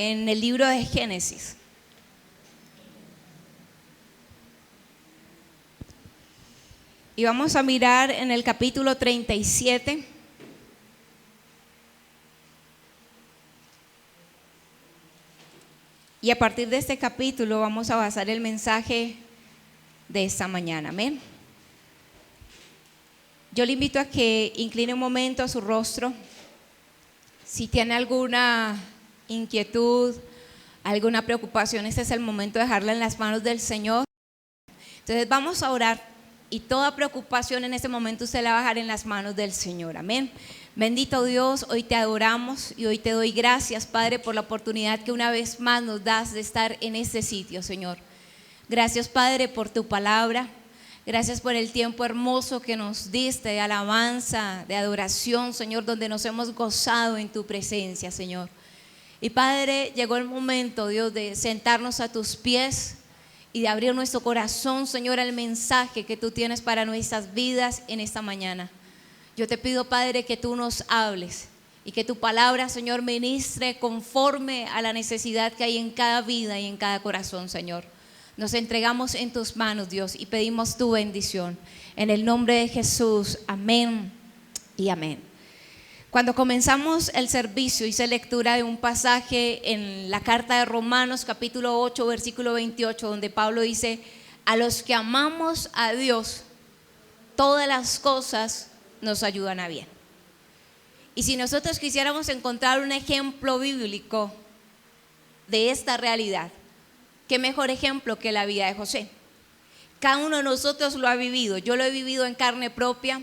en el libro de Génesis. Y vamos a mirar en el capítulo 37. Y a partir de este capítulo vamos a basar el mensaje de esta mañana. Amén. Yo le invito a que incline un momento a su rostro. Si tiene alguna inquietud, alguna preocupación, este es el momento de dejarla en las manos del Señor. Entonces vamos a orar y toda preocupación en este momento usted la va a dejar en las manos del Señor. Amén. Bendito Dios, hoy te adoramos y hoy te doy gracias, Padre, por la oportunidad que una vez más nos das de estar en este sitio, Señor. Gracias, Padre, por tu palabra. Gracias por el tiempo hermoso que nos diste de alabanza, de adoración, Señor, donde nos hemos gozado en tu presencia, Señor. Y Padre, llegó el momento, Dios, de sentarnos a tus pies y de abrir nuestro corazón, Señor, al mensaje que tú tienes para nuestras vidas en esta mañana. Yo te pido, Padre, que tú nos hables y que tu palabra, Señor, ministre conforme a la necesidad que hay en cada vida y en cada corazón, Señor. Nos entregamos en tus manos, Dios, y pedimos tu bendición. En el nombre de Jesús, amén y amén. Cuando comenzamos el servicio hice lectura de un pasaje en la carta de Romanos capítulo 8 versículo 28, donde Pablo dice: a los que amamos a Dios, todas las cosas nos ayudan a bien. Y si nosotros quisiéramos encontrar un ejemplo bíblico de esta realidad, qué mejor ejemplo que la vida de José. Cada uno de nosotros lo ha vivido. Yo lo he vivido en carne propia.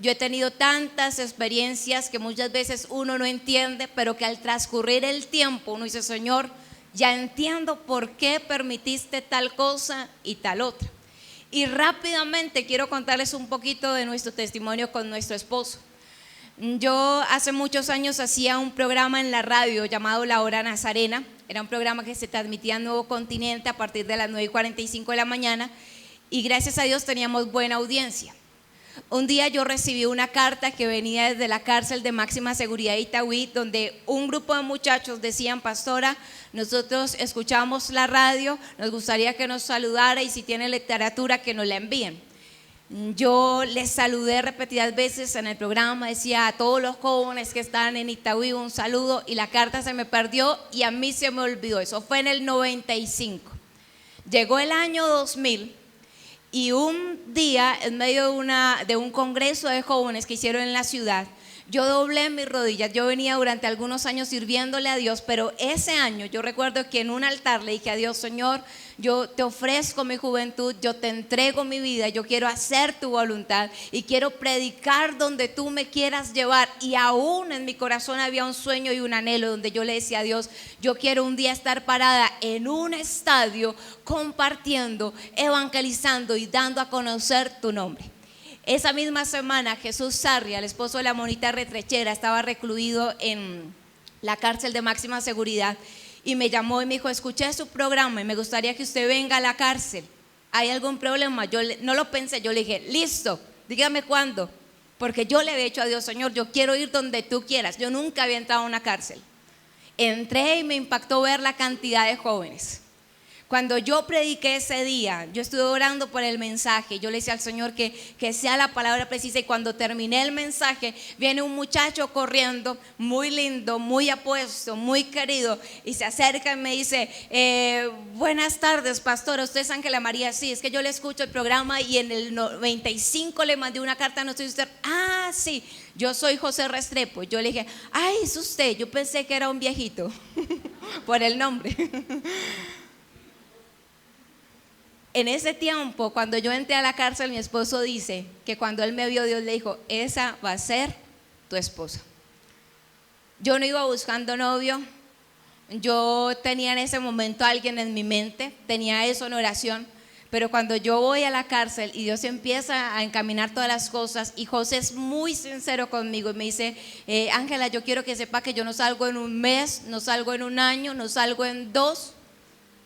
Yo he tenido tantas experiencias que muchas veces uno no entiende, pero que al transcurrir el tiempo uno dice: Señor, ya entiendo por qué permitiste tal cosa y tal otra. Y rápidamente quiero contarles un poquito de nuestro testimonio con nuestro esposo. Yo hace muchos años hacía un programa en la radio llamado La Hora Nazarena. Era un programa que se transmitía en Nuevo Continente a partir de las 9:45 de la mañana, y gracias a Dios teníamos buena audiencia. Un día yo recibí una carta que venía desde la cárcel de máxima seguridad de Itagüí, donde un grupo de muchachos decían: pastora, nosotros escuchamos la radio, nos gustaría que nos saludara y si tiene literatura que nos la envíen. Yo les saludé repetidas veces en el programa, decía a todos los jóvenes que están en Itagüí un saludo, y la carta se me perdió y a mí se me olvidó. Eso fue en el 95. Llegó el año 2000 y un día en medio de un congreso de jóvenes que hicieron en la ciudad, yo doblé mis rodillas. Yo venía durante algunos años sirviéndole a Dios, pero ese año yo recuerdo que en un altar le dije a Dios: Señor, yo te ofrezco mi juventud, yo te entrego mi vida, yo quiero hacer tu voluntad y quiero predicar donde tú me quieras llevar. Y aún en mi corazón había un sueño y un anhelo donde yo le decía a Dios: yo quiero un día estar parada en un estadio compartiendo, evangelizando y dando a conocer tu nombre. Esa misma semana Jesús Sarria, el esposo de la monita Retrechera, estaba recluido en la cárcel de máxima seguridad y me llamó y me dijo: escuché su programa y me gustaría que usted venga a la cárcel. ¿Hay algún problema? Yo no lo pensé, yo le dije: listo, dígame cuándo, porque yo le había dicho a Dios: Señor, yo quiero ir donde tú quieras. Yo nunca había entrado a una cárcel. Entré y me impactó ver la cantidad de jóvenes. Cuando yo prediqué ese día, yo estuve orando por el mensaje. Yo le decía al Señor que sea la palabra precisa. Y cuando terminé el mensaje, viene un muchacho corriendo, muy lindo, muy apuesto, muy querido, y se acerca y me dice: buenas tardes, pastora, ¿usted es Ángela María? Sí, es que yo le escucho el programa y en el 95 le mandé una carta, no sé si usted. Ah, sí, yo soy José Restrepo. Yo le dije: ay, es usted. Yo pensé que era un viejito por el nombre. En ese tiempo, cuando yo entré a la cárcel, mi esposo dice que cuando él me vio, Dios le dijo: esa va a ser tu esposa. Yo no iba buscando novio. Yo tenía en ese momento a alguien en mi mente, tenía eso en oración. Pero cuando yo voy a la cárcel y Dios empieza a encaminar todas las cosas, y José es muy sincero conmigo y me dice: Ángela, yo quiero que sepa que yo no salgo en un mes, no salgo en un año, no salgo en 2.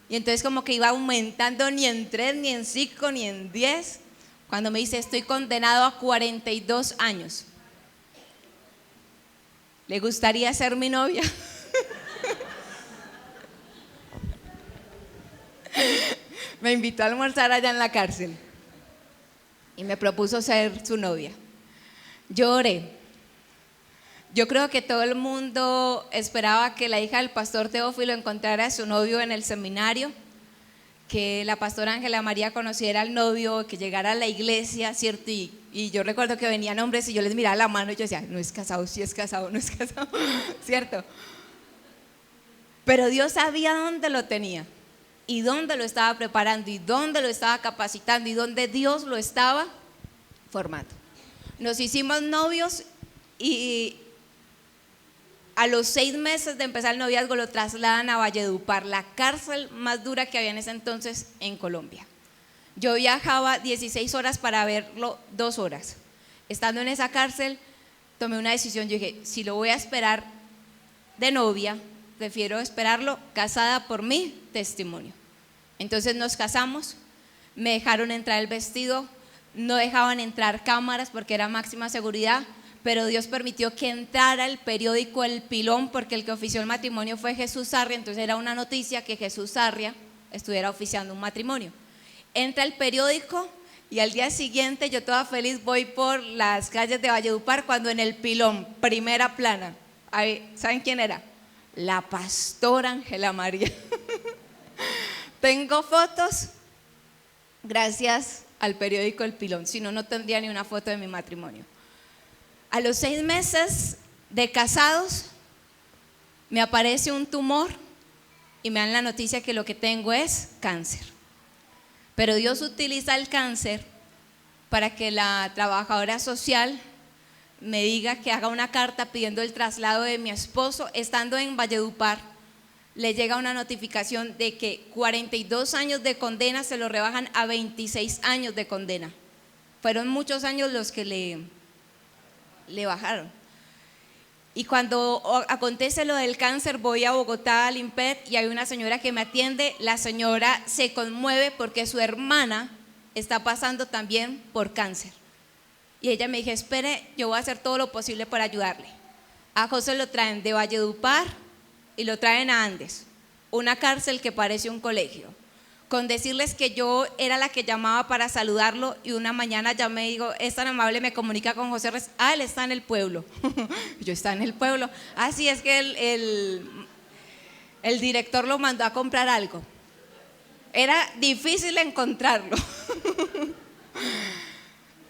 Y entonces como que iba aumentando, ni en 3, ni en 5, ni en 10. Cuando me dice: estoy condenado a 42 años. ¿Le gustaría ser mi novia? me invitó a almorzar allá en la cárcel y me propuso ser su novia. Yo oré. Yo creo que todo el mundo esperaba que la hija del pastor Teófilo encontrara a su novio en el seminario, que la pastora Ángela María conociera al novio, que llegara a la iglesia, ¿cierto? Y yo recuerdo que venían hombres y yo les miraba la mano y yo decía, no es casado, sí es casado, no es casado, ¿cierto? Pero Dios sabía dónde lo tenía y dónde lo estaba preparando y dónde lo estaba capacitando y dónde Dios lo estaba formando. Nos hicimos novios y a los 6 meses de empezar el noviazgo lo trasladan a Valledupar, la cárcel más dura que había en ese entonces en Colombia. Yo viajaba 16 horas para verlo 2 horas. Estando en esa cárcel tomé una decisión, yo dije, si lo voy a esperar de novia, prefiero esperarlo casada por mi testimonio. Entonces nos casamos, me dejaron entrar el vestido, no dejaban entrar cámaras porque era máxima seguridad, pero Dios permitió que entrara el periódico El Pilón, porque el que ofició el matrimonio fue Jesús Sarria, entonces era una noticia que Jesús Sarria estuviera oficiando un matrimonio. Entra el periódico y al día siguiente yo toda feliz voy por las calles de Valledupar cuando en El Pilón, primera plana, ¿saben quién era? La pastora Ángela María. Tengo fotos gracias al periódico El Pilón, si no, no tendría ni una foto de mi matrimonio. A los 6 meses de casados me aparece un tumor y me dan la noticia que lo que tengo es cáncer. Pero Dios utiliza el cáncer para que la trabajadora social me diga que haga una carta pidiendo el traslado de mi esposo. Estando en Valledupar, le llega una notificación de que 42 años de condena se lo rebajan a 26 años de condena. Fueron muchos años los que le bajaron. Y cuando acontece lo del cáncer, voy a Bogotá al IMPED y hay una señora que me atiende. La señora se conmueve porque su hermana está pasando también por cáncer. Y ella me dijo, espere, yo voy a hacer todo lo posible para ayudarle. A José lo traen de Valledupar y lo traen a Andes, una cárcel que parece un colegio. Con decirles que yo era la que llamaba para saludarlo y una mañana llamé y digo, es tan amable, me comunica con José Reyes. Él está en el pueblo. Yo está en el pueblo. Sí, es que el director lo mandó a comprar algo. Era difícil encontrarlo.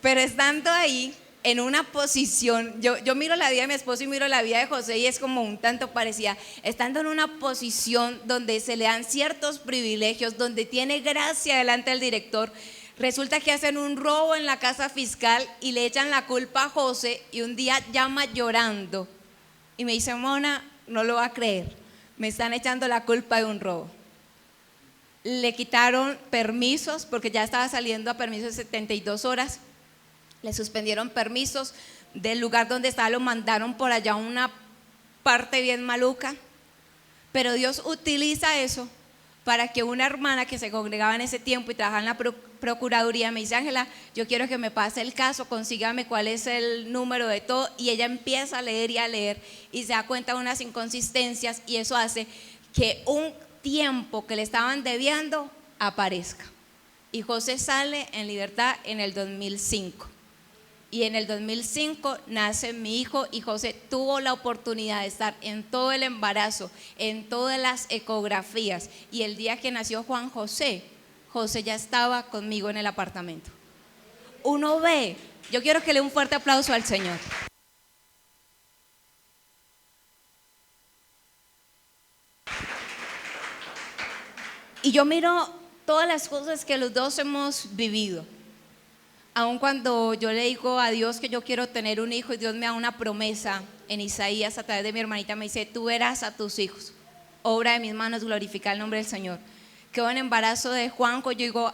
Pero estando ahí en una posición, yo miro la vida de mi esposo y miro la vida de José y es como un tanto parecida, estando en una posición donde se le dan ciertos privilegios, donde tiene gracia delante del director, resulta que hacen un robo en la casa fiscal y le echan la culpa a José y un día llama llorando y me dice, Mona, no lo va a creer, me están echando la culpa de un robo. Le quitaron permisos porque ya estaba saliendo a permisos de 72 horas. Le suspendieron permisos del lugar donde estaba, lo mandaron por allá a una parte bien maluca. Pero Dios utiliza eso para que una hermana que se congregaba en ese tiempo y trabajaba en la procuraduría me dice, Ángela, yo quiero que me pase el caso, consígame cuál es el número de todo. Y ella empieza a leer y se da cuenta de unas inconsistencias y eso hace que un tiempo que le estaban debiendo aparezca. Y José sale en libertad en el 2005. Y en el 2005 nace mi hijo y José tuvo la oportunidad de estar en todo el embarazo, en todas las ecografías. Y el día que nació Juan José, José ya estaba conmigo en el apartamento. Uno ve, yo quiero que le dé un fuerte aplauso al Señor. Y yo miro todas las cosas que los dos hemos vivido. Aun cuando yo le digo a Dios que yo quiero tener un hijo y Dios me da una promesa en Isaías a través de mi hermanita, me dice, tú verás a tus hijos, obra de mis manos, glorificar el nombre del Señor. Quedó en embarazo de Juanjo, yo digo,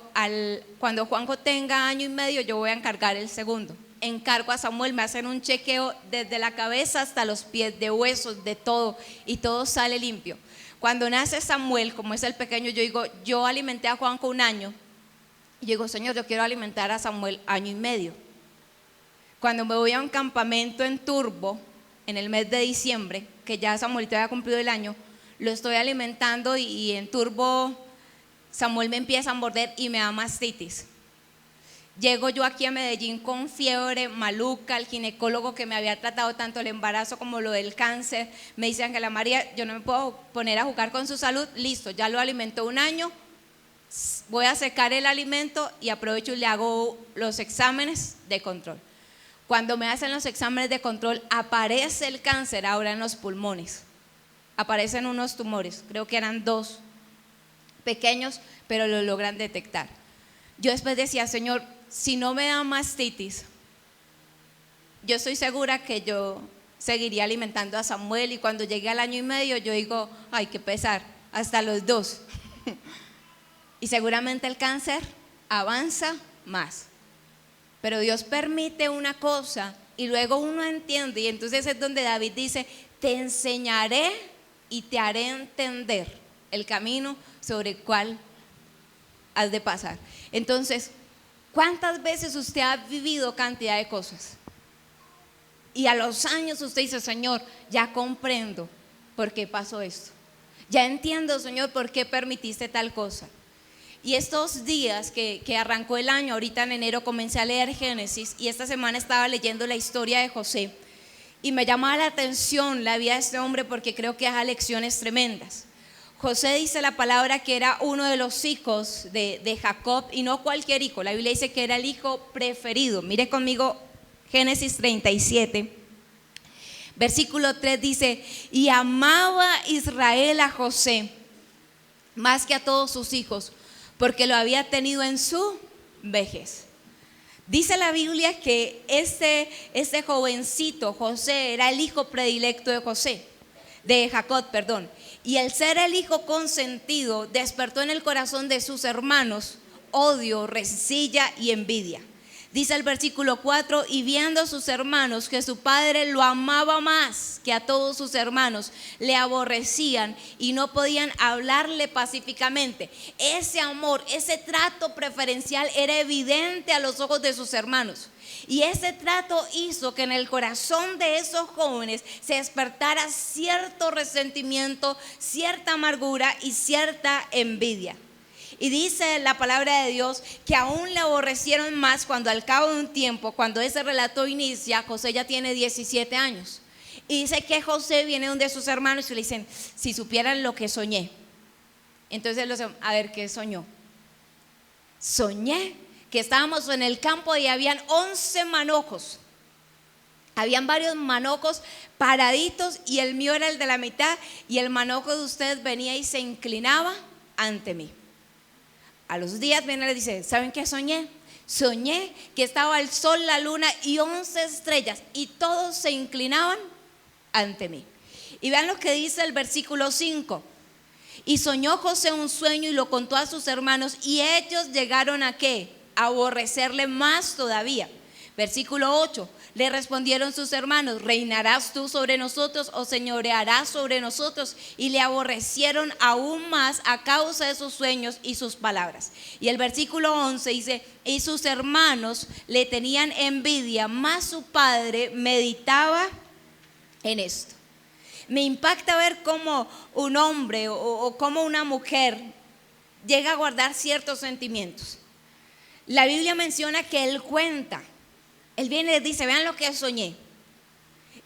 cuando Juanjo tenga 1 año y medio yo voy a encargar el segundo. Encargo a Samuel, me hacen un chequeo desde la cabeza hasta los pies, de huesos, de todo, y todo sale limpio. Cuando nace Samuel, como es el pequeño, yo digo, yo alimenté a Juanjo 1 año. Y yo digo, Señor, yo quiero alimentar a Samuel 1 año y medio. Cuando me voy a un campamento en Turbo, en el mes de diciembre, que ya Samuelito había cumplido el año, lo estoy alimentando y en Turbo Samuel me empieza a morder y me da mastitis. Llego yo aquí a Medellín con fiebre, maluca. El ginecólogo que me había tratado tanto el embarazo como lo del cáncer me dice: Ángela María, yo no me puedo poner a jugar con su salud. Listo, ya lo alimentó un año, voy a secar el alimento y aprovecho y le hago los exámenes de control. Cuando me hacen los exámenes de control, aparece el cáncer ahora en los pulmones. Aparecen unos tumores, creo que eran 2 pequeños, pero lo logran detectar. Yo después decía: Señor, si no me da mastitis, yo estoy segura que yo seguiría alimentando a Samuel, y cuando llegue al año y medio yo digo: ay, qué pesar, hasta los 2. Y seguramente el cáncer avanza más. Pero Dios permite una cosa y luego uno entiende, y entonces es donde David dice: te enseñaré y te haré entender el camino sobre el cual has de pasar. Entonces, ¿cuántas veces usted ha vivido cantidad de cosas? Y a los años usted dice: Señor, ya comprendo por qué pasó esto. Ya entiendo, Señor, por qué permitiste tal cosa. Y estos días que arrancó el año, ahorita en enero comencé a leer Génesis, y esta semana estaba leyendo la historia de José, y me llamaba la atención la vida de este hombre porque creo que deja lecciones tremendas. José, dice la palabra, que era uno de los hijos de Jacob, y no cualquier hijo. La Biblia dice que era el hijo preferido. Mire conmigo Génesis 37, versículo 3 dice: y amaba Israel a José más que a todos sus hijos, porque lo había tenido en su vejez. Dice la Biblia que este jovencito José era el hijo predilecto de Jacob, y el ser el hijo consentido despertó en el corazón de sus hermanos odio, rencilla y envidia. Dice el versículo 4: y viendo sus hermanos que su padre lo amaba más que a todos sus hermanos, le aborrecían y no podían hablarle pacíficamente. Ese amor, ese trato preferencial era evidente a los ojos de sus hermanos. Y ese trato hizo que en el corazón de esos jóvenes se despertara cierto resentimiento, cierta amargura y cierta envidia. Y dice la palabra de Dios que aún le aborrecieron más cuando al cabo de un tiempo, cuando ese relato inicia, José ya tiene 17 años. Y dice que José viene donde sus hermanos y le dicen: si supieran lo que soñé. Entonces, a ver, ¿qué soñó? Soñé que estábamos en el campo y habían 11 manojos. Habían varios manojos paraditos, y el mío era el de la mitad, y el manojo de ustedes venía y se inclinaba ante mí. A los días viene y le dice: ¿saben qué soñé? Soñé que estaba el sol, la luna y 11 estrellas, y todos se inclinaban ante mí. Y vean lo que dice el versículo 5: y soñó José un sueño y lo contó a sus hermanos, y ellos llegaron a ¿qué? A aborrecerle más todavía. Versículo 8: le respondieron sus hermanos: ¿reinarás tú sobre nosotros o señorearás sobre nosotros? Y le aborrecieron aún más a causa de sus sueños y sus palabras. Y el versículo 11 dice: y sus hermanos le tenían envidia, mas su padre meditaba en esto. Me impacta ver cómo un hombre o cómo una mujer llega a guardar ciertos sentimientos. La Biblia menciona que él cuenta. Él viene y les dice: vean lo que soñé.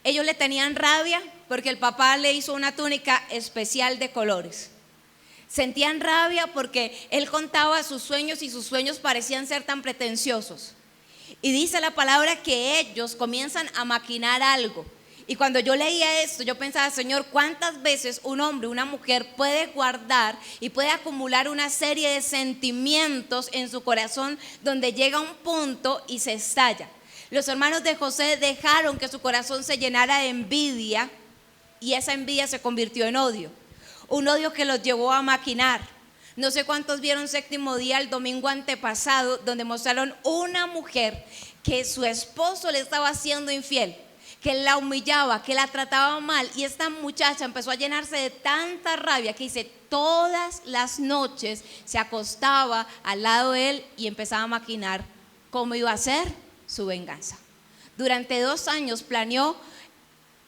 Ellos le tenían rabia porque el papá le hizo una túnica especial de colores. Sentían rabia porque él contaba sus sueños y sus sueños parecían ser tan pretenciosos. Y dice la palabra que ellos comienzan a maquinar algo. Y cuando yo leía esto, yo pensaba: Señor, ¿cuántas veces un hombre, una mujer puede guardar y puede acumular una serie de sentimientos en su corazón donde llega un punto y se estalla? Los hermanos de José dejaron que su corazón se llenara de envidia, y esa envidia se convirtió en odio. Un odio que los llevó a maquinar. No sé cuántos vieron Séptimo Día el domingo antepasado, donde mostraron una mujer que su esposo le estaba haciendo infiel, que la humillaba, que la trataba mal, y esta muchacha empezó a llenarse de tanta rabia que dice: todas las noches se acostaba al lado de él y empezaba a maquinar cómo iba a ser su venganza. Durante 2 años planeó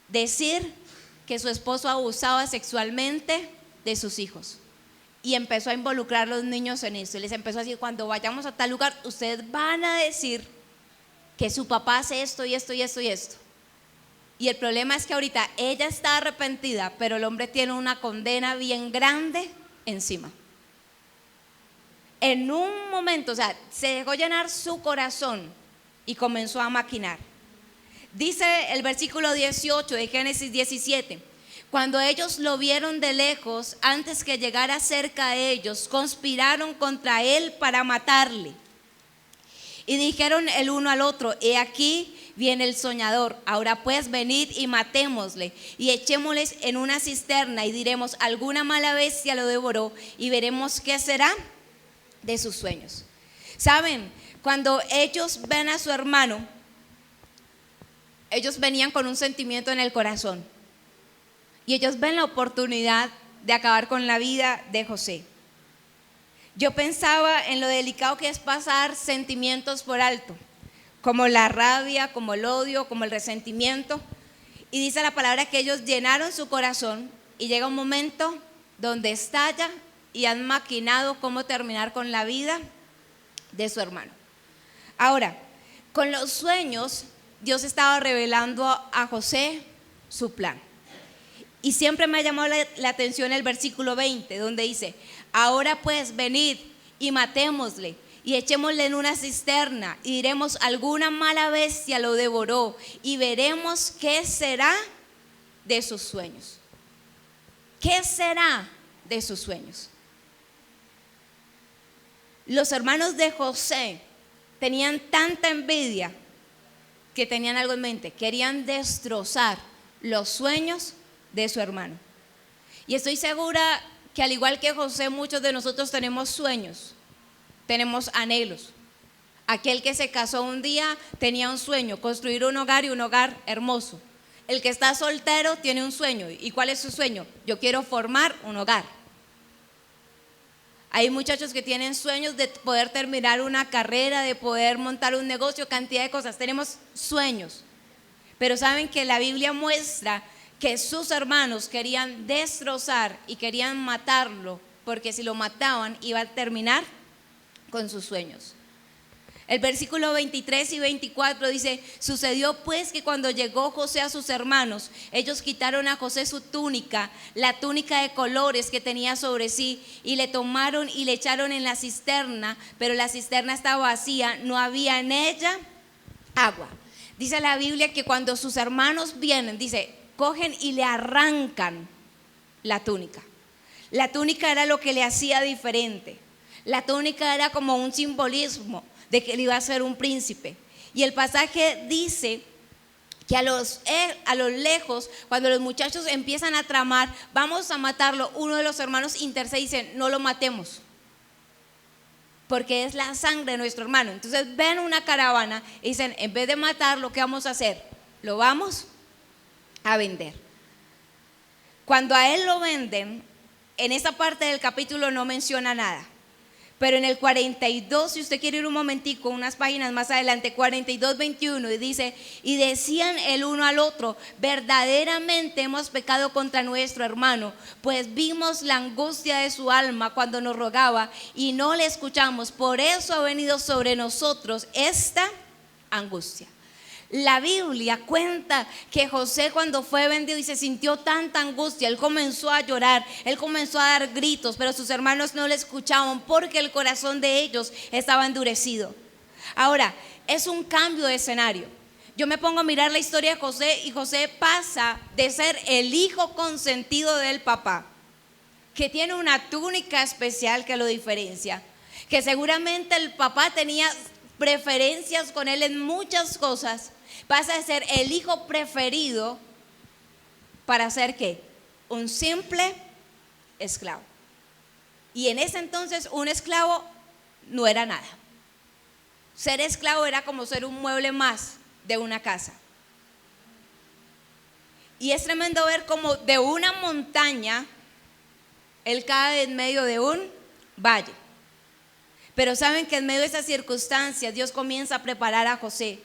decir que su esposo abusaba sexualmente de sus hijos, y empezó a involucrar a los niños en eso. Y les empezó a decir, cuando vayamos a tal lugar, ustedes van a decir que su papá hace esto y esto y esto y esto. Y el problema es que ahorita ella está arrepentida, pero el hombre tiene una condena bien grande encima. En un momento, o sea, se dejó llenar su corazón y comenzó a maquinar. Dice el versículo 18 de Génesis 17: cuando ellos lo vieron de lejos, antes que llegara cerca de ellos, conspiraron contra él para matarle. Y dijeron el uno al otro: he aquí viene el soñador, ahora pues venid y matémosle y echémosles en una cisterna y diremos, alguna mala bestia lo devoró, y veremos qué será de sus sueños. Saben, cuando ellos ven a su hermano, ellos venían con un sentimiento en el corazón y ellos ven la oportunidad de acabar con la vida de José. Yo pensaba en lo delicado que es pasar sentimientos por alto, como la rabia, como el odio, como el resentimiento. Y dice la palabra que ellos llenaron su corazón y llega un momento donde estalla y han maquinado cómo terminar con la vida de su hermano. Ahora, con los sueños, Dios estaba revelando a José su plan. Y siempre me ha llamado la atención el versículo 20, donde dice, ahora pues venid y matémosle y echémosle en una cisterna y diremos, alguna mala bestia lo devoró, y veremos qué será de sus sueños. ¿Qué será de sus sueños? Los hermanos de José tenían tanta envidia que tenían algo en mente: querían destrozar los sueños de su hermano. Y estoy segura que al igual que José, muchos de nosotros tenemos sueños, tenemos anhelos. Aquel que se casó un día tenía un sueño: construir un hogar, y un hogar hermoso. El que está soltero tiene un sueño. ¿Y cuál es su sueño? Yo quiero formar un hogar. Hay muchachos que tienen sueños de poder terminar una carrera, de poder montar un negocio, cantidad de cosas. Tenemos sueños. Pero saben que la Biblia muestra que sus hermanos querían destrozar y querían matarlo, porque si lo mataban iba a terminar con sus sueños. El versículo 23 y 24 dice: sucedió pues que cuando llegó José a sus hermanos, ellos quitaron a José su túnica, la túnica de colores que tenía sobre sí, y le tomaron y le echaron en la cisterna, pero la cisterna estaba vacía, no había en ella agua. Dice la Biblia que cuando sus hermanos vienen, dice, cogen y le arrancan la túnica. La túnica era lo que le hacía diferente. La túnica era como un simbolismo de que él iba a ser un príncipe. Y el pasaje dice que a lo lejos, cuando los muchachos empiezan a tramar, vamos a matarlo, uno de los hermanos intercede y dice, no lo matemos, porque es la sangre de nuestro hermano. Entonces ven una caravana y dicen, en vez de matarlo, ¿qué vamos a hacer? Lo vamos a vender. Cuando a él lo venden, en esa parte del capítulo no menciona nada. Pero en el 42, si usted quiere ir un momentico, unas páginas más adelante, 42, 21, y dice, y decían el uno al otro, verdaderamente hemos pecado contra nuestro hermano, pues vimos la angustia de su alma cuando nos rogaba y no le escuchamos, por eso ha venido sobre nosotros esta angustia. La Biblia cuenta que José, cuando fue vendido y se sintió tanta angustia, él comenzó a llorar, él comenzó a dar gritos, pero sus hermanos no le escuchaban porque el corazón de ellos estaba endurecido. Ahora, es un cambio de escenario. Yo me pongo a mirar la historia de José y José pasa de ser el hijo consentido del papá, que tiene una túnica especial que lo diferencia, que seguramente el papá tenía preferencias con él en muchas cosas, pasa de ser el hijo preferido para ser ¿qué? Un simple esclavo. Y en ese entonces un esclavo no era nada. Ser esclavo era como ser un mueble más de una casa. Y es tremendo ver cómo de una montaña él cae en medio de un valle. Pero saben que en medio de esas circunstancias Dios comienza a preparar a José.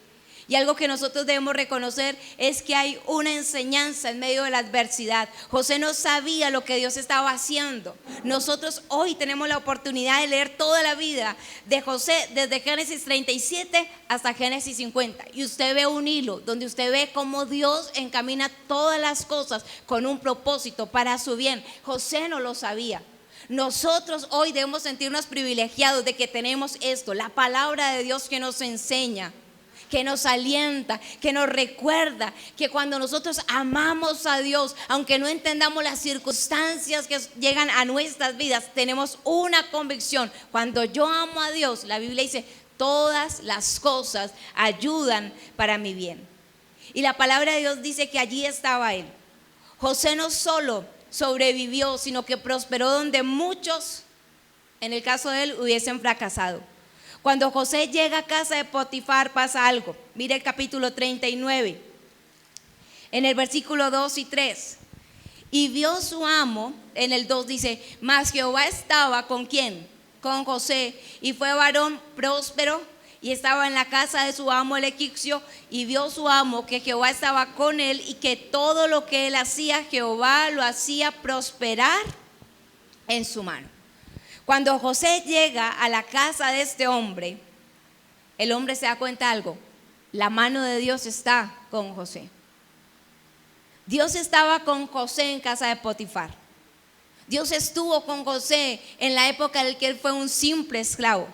Y algo que nosotros debemos reconocer es que hay una enseñanza en medio de la adversidad. José no sabía lo que Dios estaba haciendo. Nosotros hoy tenemos la oportunidad de leer toda la vida de José, desde Génesis 37 hasta Génesis 50. Y usted ve un hilo donde usted ve cómo Dios encamina todas las cosas con un propósito para su bien. José no lo sabía. Nosotros hoy debemos sentirnos privilegiados de que tenemos esto, la palabra de Dios que nos enseña, que nos alienta, que nos recuerda que cuando nosotros amamos a Dios, aunque no entendamos las circunstancias que llegan a nuestras vidas, tenemos una convicción. Cuando yo amo a Dios, la Biblia dice, todas las cosas ayudan para mi bien. Y la palabra de Dios dice que allí estaba él. José no solo sobrevivió, sino que prosperó donde muchos, en el caso de él, hubiesen fracasado. Cuando José llega a casa de Potifar pasa algo. Mire el capítulo 39, en el versículo 2 y 3. Y vio su amo, en el 2 dice, mas Jehová estaba ¿con quién? Con José, y fue varón próspero, y estaba en la casa de su amo el egipcio, y vio su amo que Jehová estaba con él, y que todo lo que él hacía, Jehová lo hacía prosperar en su mano. Cuando José llega a la casa de este hombre, el hombre se da cuenta de algo: la mano de Dios está con José. Dios estaba con José en casa de Potifar. Dios estuvo con José en la época en la que él fue un simple esclavo.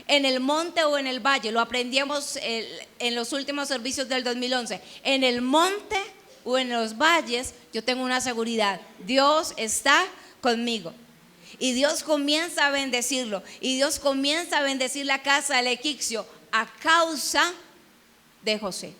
En el monte o en el valle, lo aprendíamos en los últimos servicios del 2011. En el monte o en los valles, yo tengo una seguridad: Dios está conmigo. Y Dios comienza a bendecirlo. Y Dios comienza a bendecir la casa del egipcio a causa de José.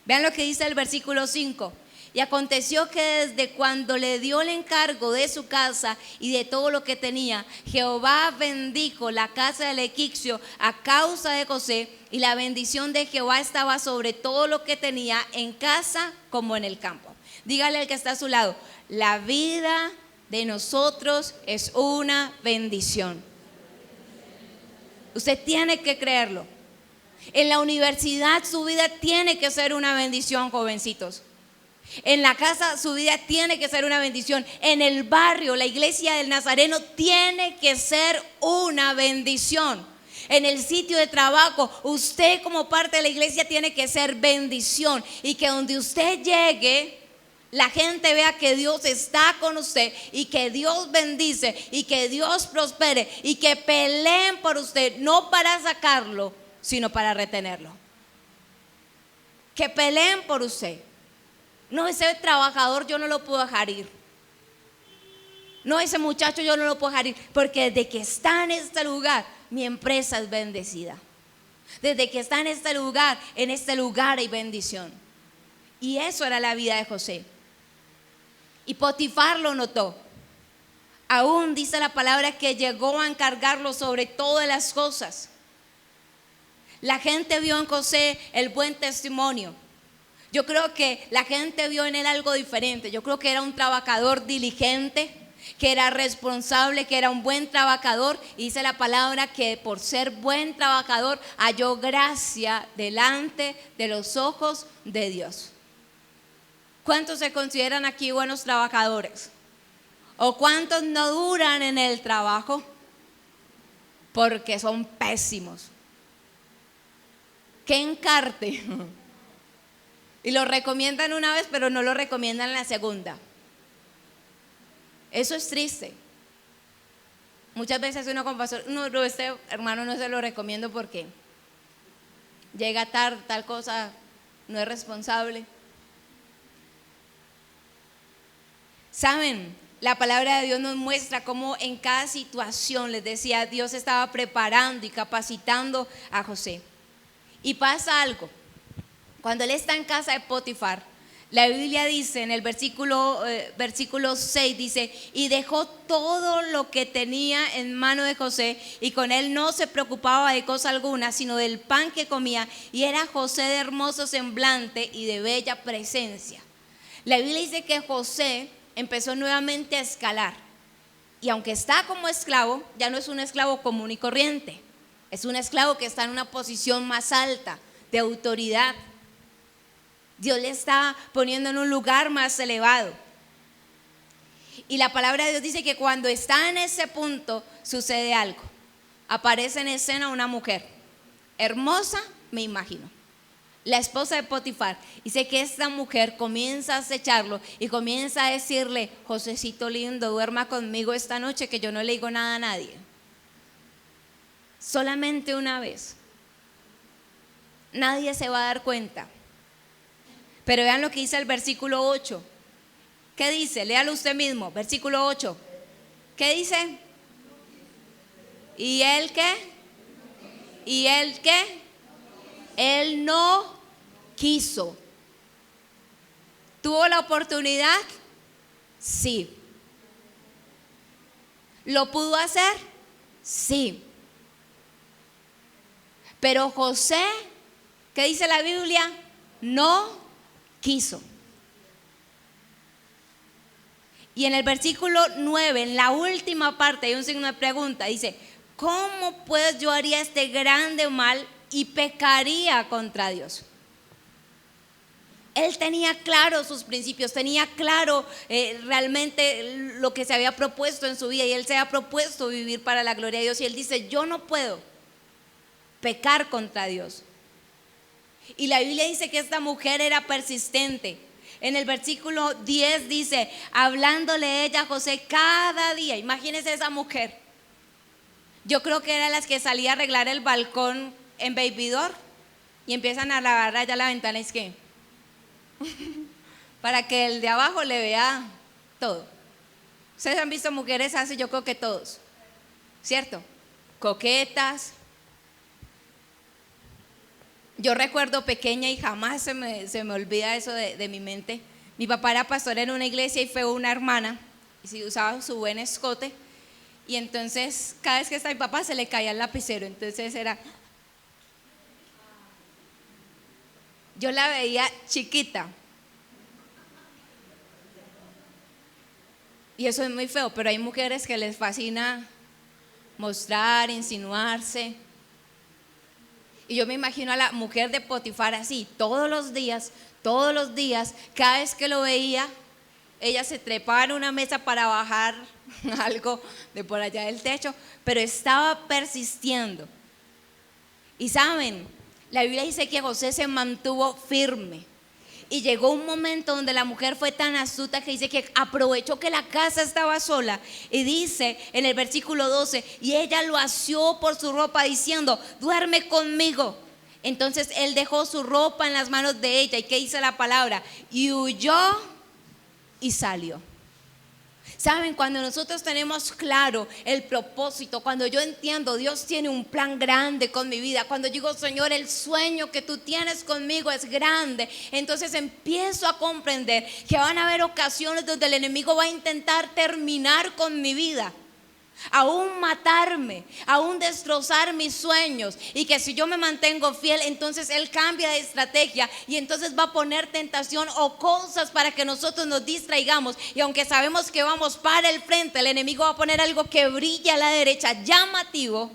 Vean lo que dice el versículo 5. Y aconteció que desde cuando le dio el encargo de su casa y de todo lo que tenía, Jehová bendijo la casa del egipcio a causa de José, y la bendición de Jehová estaba sobre todo lo que tenía, en casa como en el campo. Dígale al que está a su lado: la vida de nosotros es una bendición. Usted tiene que creerlo. En la universidad su vida tiene que ser una bendición, jovencitos. En la casa su vida tiene que ser una bendición. En el barrio, la iglesia del Nazareno tiene que ser una bendición. En el sitio de trabajo, usted como parte de la iglesia tiene que ser bendición. Y que donde usted llegue, la gente vea que Dios está con usted, y que Dios bendice, y que Dios prospere, y que peleen por usted, no para sacarlo, sino para retenerlo. Que peleen por usted. No, ese trabajador yo no lo puedo dejar ir. No, ese muchacho yo no lo puedo dejar ir, porque desde que está en este lugar, mi empresa es bendecida. Desde que está en este lugar hay bendición. Y eso era la vida de José. Y Potifar lo notó. Aún dice la palabra que llegó a encargarlo sobre todas las cosas. La gente vio en José el buen testimonio. Yo creo que la gente vio en él algo diferente. Yo creo que era un trabajador diligente, que era responsable, que era un buen trabajador. Y dice la palabra que por ser buen trabajador halló gracia delante de los ojos de Dios. ¿Cuántos se consideran aquí buenos trabajadores? ¿O cuántos no duran en el trabajo? Porque son pésimos. ¡Qué encarte! Y lo recomiendan una vez, pero no lo recomiendan la segunda. Eso es triste. Muchas veces uno como pastor: no, este hermano no se lo recomiendo porque llega tarde, tal cosa, no es responsable. ¿Saben? La palabra de Dios nos muestra cómo en cada situación, les decía, Dios estaba preparando y capacitando a José. Y pasa algo. Cuando él está en casa de Potifar, la Biblia dice en el versículo 6, dice: y dejó todo lo que tenía en mano de José, y con él no se preocupaba de cosa alguna, sino del pan que comía, y era José de hermoso semblante y de bella presencia. La Biblia dice que José empezó nuevamente a escalar, y aunque está como esclavo, ya no es un esclavo común y corriente, es un esclavo que está en una posición más alta de autoridad. Dios le está poniendo en un lugar más elevado. Y la palabra de Dios dice que cuando está en ese punto sucede algo. Aparece en escena una mujer hermosa, me imagino, la esposa de Potifar. Dice que esta mujer comienza a acecharlo y comienza a decirle: Josecito lindo, duerma conmigo esta noche, que yo no le digo nada a nadie. Solamente una vez. Nadie se va a dar cuenta. Pero vean lo que dice el versículo 8. ¿Qué dice? Léalo usted mismo, versículo 8. ¿Qué dice? ¿Y él qué? ¿Y él qué? Él no quiso. ¿Tuvo la oportunidad? Sí. ¿Lo pudo hacer? Sí. Pero José, ¿qué dice la Biblia? No quiso. Y en el versículo 9, en la última parte, hay un signo de pregunta. Dice: ¿cómo pues yo haría este grande mal y pecaría contra Dios? Él tenía claro sus principios, tenía claro realmente lo que se había propuesto en su vida, y él se había propuesto vivir para la gloria de Dios. Y él dice: yo no puedo pecar contra Dios. Y la Biblia dice que esta mujer era persistente. En el versículo 10 dice: hablándole ella a José cada día. Imagínense esa mujer. Yo creo que era las que salía a arreglar el balcón en Baby Door y empiezan a lavar allá la ventana. Es que para que el de abajo le vea todo. Ustedes han visto mujeres así, yo creo que todos, ¿cierto? Coquetas. Yo recuerdo pequeña y jamás se me olvida eso de mi mente. Mi papá era pastor en una iglesia y fue una hermana y si usaba su buen escote. Y entonces cada vez que estaba mi papá se le caía el lapicero. Entonces era... Yo la veía chiquita. Y eso es muy feo, pero hay mujeres que les fascina mostrar, insinuarse. Y yo me imagino a la mujer de Potifar así, todos los días, cada vez que lo veía, ella se trepaba en una mesa para bajar algo de por allá del techo, pero estaba persistiendo. Y saben, la Biblia dice que José se mantuvo firme. Y llegó un momento donde la mujer fue tan astuta que dice que aprovechó que la casa estaba sola. Y dice en el versículo 12, y ella lo asió por su ropa diciendo: duerme conmigo. Entonces él dejó su ropa en las manos de ella. ¿Y qué dice la palabra? Y huyó y salió. Saben, cuando nosotros tenemos claro el propósito, cuando yo entiendo Dios tiene un plan grande con mi vida, cuando digo: Señor, el sueño que tú tienes conmigo es grande, entonces empiezo a comprender que van a haber ocasiones donde el enemigo va a intentar terminar con mi vida, aún matarme, aún destrozar mis sueños, y que si yo me mantengo fiel, entonces él cambia de estrategia y entonces va a poner tentación o cosas para que nosotros nos distraigamos. Y aunque sabemos que vamos para el frente, el enemigo va a poner algo que brille a la derecha, llamativo,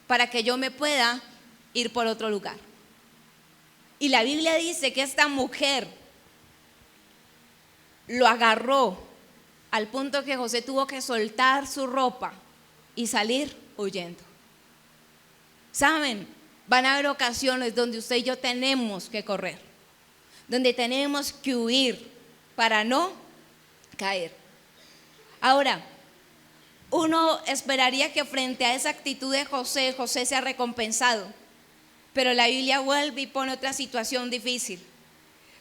para que yo me pueda ir por otro lugar. Y la Biblia dice que esta mujer lo agarró al punto que José tuvo que soltar su ropa y salir huyendo. Saben, van a haber ocasiones donde usted y yo tenemos que correr, donde tenemos que huir para no caer. Ahora, uno esperaría que frente a esa actitud de José, José sea recompensado, pero la Biblia vuelve y pone otra situación difícil.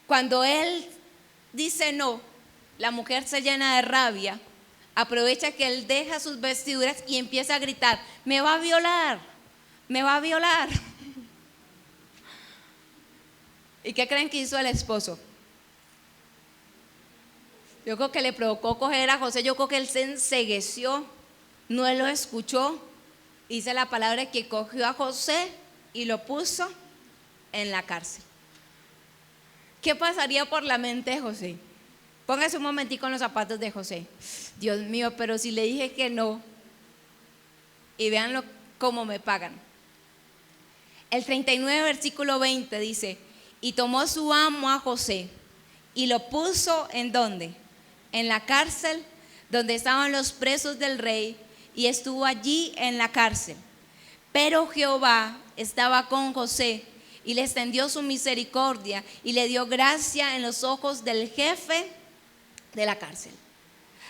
Cuando él dice no, la mujer se llena de rabia, aprovecha que él deja sus vestiduras y empieza a gritar: me va a violar, me va a violar. ¿Y qué creen que hizo el esposo? Yo creo que le provocó coger a José, yo creo que él se encegueció, no lo escuchó. Dice la palabra que cogió a José y lo puso en la cárcel. ¿Qué pasaría por la mente de José? Póngase un momentico en los zapatos de José. Dios mío, pero si le dije que no, y vean cómo me pagan. El 39, versículo 20 dice: y tomó su amo a José y lo puso ¿en dónde? En la cárcel donde estaban los presos del rey, y estuvo allí en la cárcel. Pero Jehová estaba con José y le extendió su misericordia y le dio gracia en los ojos del jefe de la cárcel.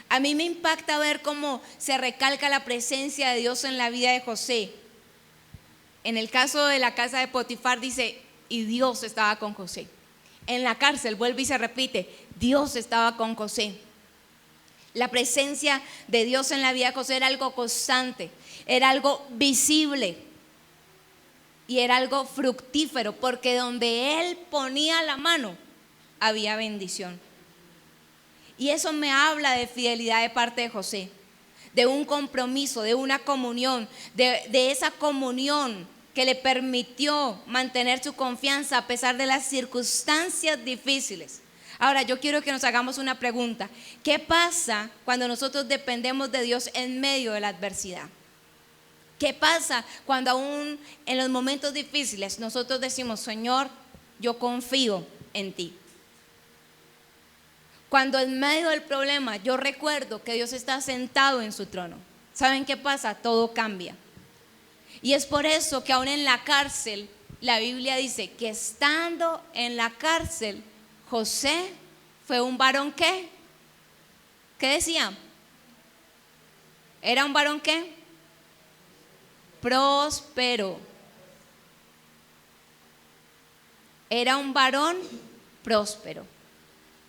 A mí me impacta ver cómo se recalca la presencia de Dios en la vida de José. En el caso de la casa de Potifar dice: y Dios estaba con José. En la cárcel vuelve y se repite: Dios estaba con José. La presencia de Dios en la vida de José era algo constante, era algo visible y era algo fructífero, porque donde él ponía la mano había bendición. Y eso me habla de fidelidad de parte de José, de un compromiso, de una comunión, de esa comunión que le permitió mantener su confianza a pesar de las circunstancias difíciles. Ahora yo quiero que nos hagamos una pregunta: ¿qué pasa cuando nosotros dependemos de Dios en medio de la adversidad? ¿Qué pasa cuando aún en los momentos difíciles nosotros decimos: Señor, yo confío en ti? Cuando en medio del problema yo recuerdo que Dios está sentado en su trono, ¿saben qué pasa? Todo cambia. Y es por eso que aún en la cárcel, la Biblia dice que estando en la cárcel, José fue un varón ¿qué? ¿Qué decía? ¿Era un varón qué? Próspero. Era un varón próspero.